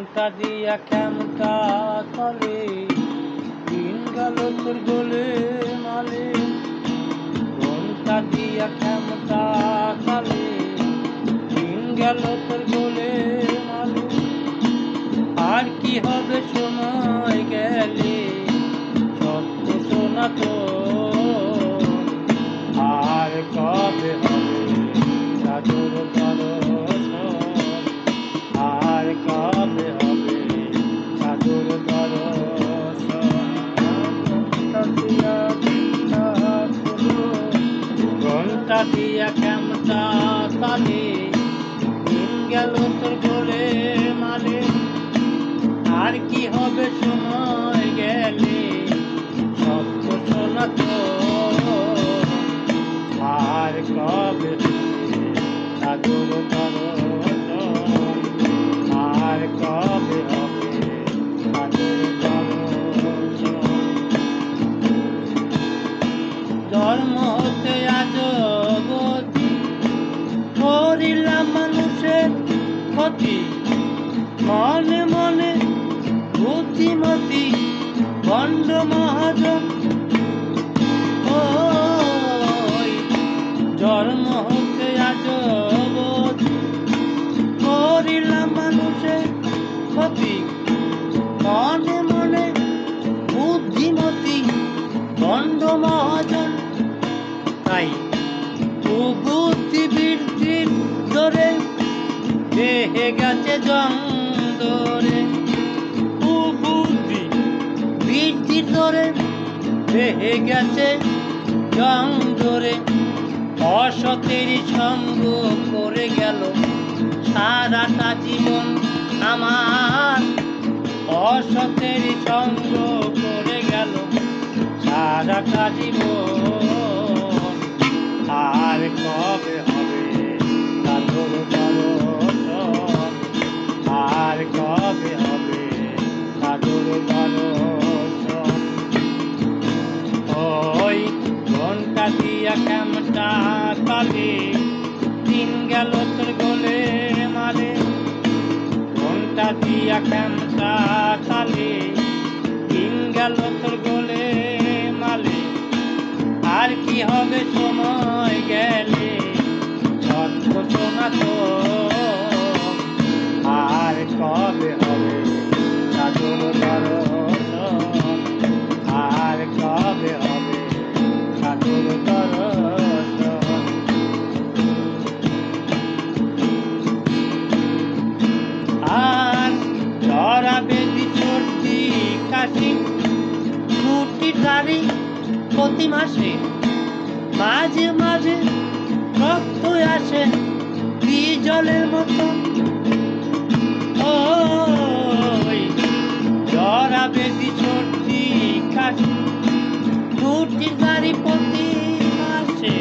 ঘন্টা দিয়া কেমটা চলে, দিন গেল তোর গোলে মালে। ঘন্টা দিয়া কেমটা চলে, দিন গেল তোর গোলে মালে। আর কি হবে সময় গেলে, সত্য শোনা তো আর কবে হবে সাধুর দর্শন, আর কবে হবে সাধুর দর্শন। ঘন্টা দিয়া কেমটা চলে, দিন গেল তোর গোলে মালে। আর কি হবে সময় গেলে, সত্য শোনা তো আর কবে সাধুর দর্শন, আর কবে হবে সাধুর দর্শন। জন্ম হতে আজ অবধি করিলাম মানুষের ক্ষতি, মনে মনে বুদ্ধিমতী ভণ্ড মহাজন। ওই জন্ম হতে আজ অবধি করিলাম মানুষের ক্ষতি, মনে মনে বুদ্ধিমতী ভণ্ড মহাজন। তাই কুবুদ্ধি বৃদ্ধির ধরে দেহে গেছে জং ধরে, কুবুদ্ধি বৃদ্ধির ধরে দেহে গেছে জং ধরে। অসতেরই সঙ্গ করে গেল সারাটা জীবন আমার, অসতেরই সঙ্গ করে গেল সারাটা জীবন। আর কবে হবে সাধুর দর্শন, আর কবে হবে সাধুর দর্শন। ওই ঘন্টা দিয়া কেমটা চলে, দিন গেল তোর গোলে মালে। ঘন্টা দিয়া কেমটা চলে, দিন গেল তোর গোলে মালে। আর কি হবে সময় গেলে, সত্য শোনা তো আর কবে হবে সাধুর দর্শন, আর কবে হবে সাধুর দর্শন। আর জ্বরা বেদি সর্দি কাশি ছুটি তারি প্রতি মাসে, মাঝে মাঝে রক্ত আসে জলের মতো। ওই জ্বরা বেদি সর্দি কাশি ছুটি তারি প্রতি মাসে,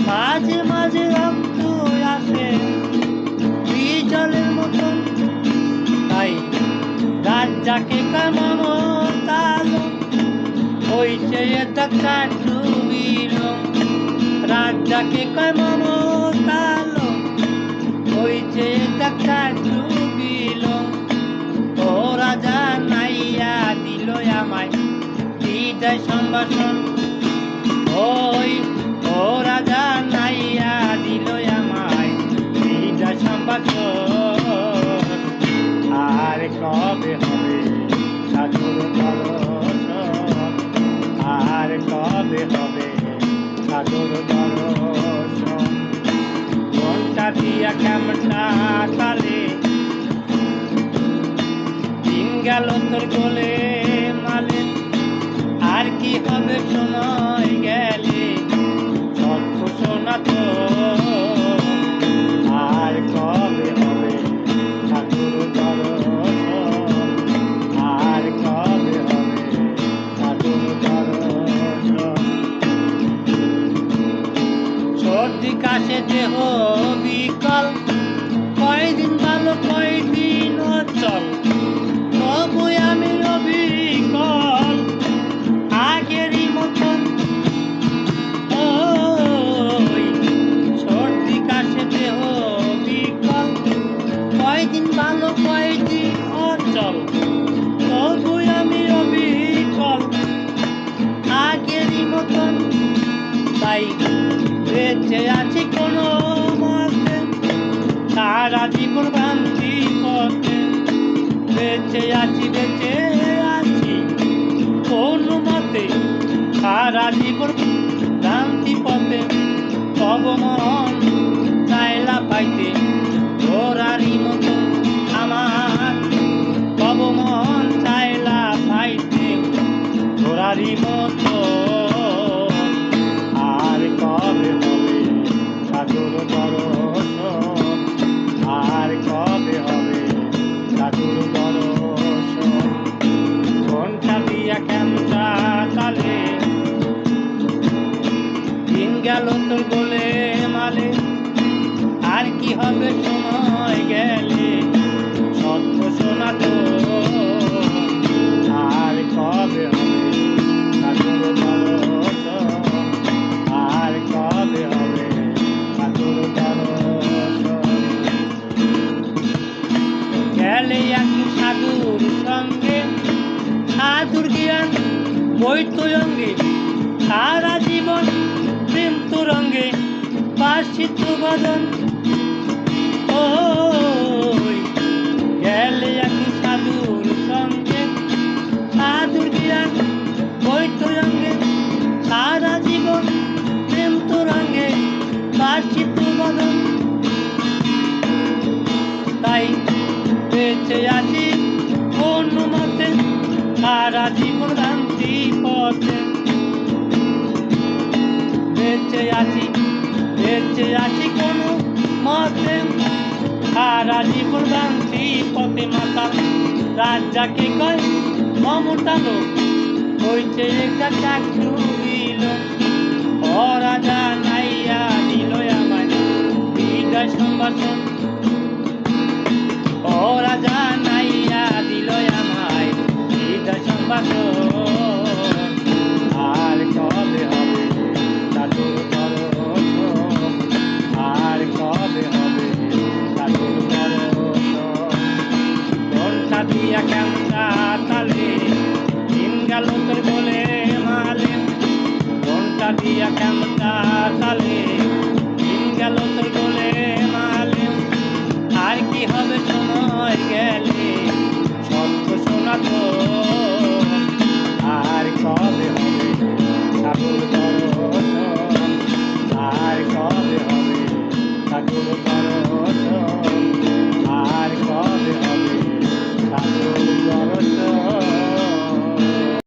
মাঝে মাঝে রক্ত আসে জলের মতো। তাই রাজ্জাকে কামতালো হইছে দেখা ডুবিল, রাজ্জাকে কামতালো হইছে দেখা ডুবিল। ও রাজা নাইয়া দিল আমায় হৃদয় সম্ভাষণ, ওই ও রাজা নাইয়া দিল আমায় হৃদয় সম্ভাষণ। আর কবে হবে সাধুর দর্শন, আর কবে হবে সাধুর দর্শন। ঘন্টা দিয়া কেমটা চলে, দিন গেল তোর গোলে মালে। আর কি হবে সময় গেলে, সত্য শোনা তো আর কবে হবে সাধুর দর্শন, আর কবে হবে সাধুর দর্শন। সর্দি কাশে দেহ বিকল, কয়দিন ভালো কয়দিন অচল, তবু আমি অবিকল আগেরই মতন। ওই সর্দি কাশে দেহ বিকল, কয়দিন ভালো কয়দিন মতন। তাই বেঁচে আছি কোনো মতে, সারা জীবন ভ্রান্তি পথে। বেঁচে আছি কোনো মতে, সারা জীবন ভ্রান্তি পথে। তব মন চাইলা পাইতে ঘোরারি মতো আমার, তব মন চাইলা পাইতে ঘোরারি মতো। আর কবে হবে সাধুর দর্শন, আর কবে হবে সাধুর দর্শন। ঘন্টা দিয়া কেমটা তালে দিন গেল তোর গোলে মালে। আর কি হবে সময় গেলে সত্য শোনা তো। আর কবে হবে সাধুর দর্শন, আর কবে হবে সাধুর দর্শন। গেলে একদিন সাধুর সঙ্গে, সাধুর জ্ঞান বইতো অঙ্গে। সারা জীবন প্রেম তোরঙ্গে বাসিত বদন। ওই গেলে একদিন সাধুর সঙ্গে, সাধুর জ্ঞান বইতো অঙ্গে। সারা জীবন প্রেম তোরঙ্গে বাসিত বদন। তাই বেঁচে আছি কোনো মতে, সারা জীবন ভ্রান্তি পথে। বেঁচে আছি কোনো মতে, সারা জীবন ভ্রান্তি পথে। মাতাল রাজাকে কয় মমতা লোক, হইছে একটা চাকরি লোক। ও রাজা নাইয়া দিল আমায় বিদায় সম্ভাষণ, ও রাজা নাইয়া দিল আমায় বিদায় সম্ভাষণ। আর কবে হবে সাধুর দর্শন, আর কবে হবে সাধুর দর্শন। ঘন্টা দিয়া কেমটা তালে দিন গেল তোর গোলে মালে। ঘন্টা দিয়া কেমটা তালে দিন গেল তোর গোলে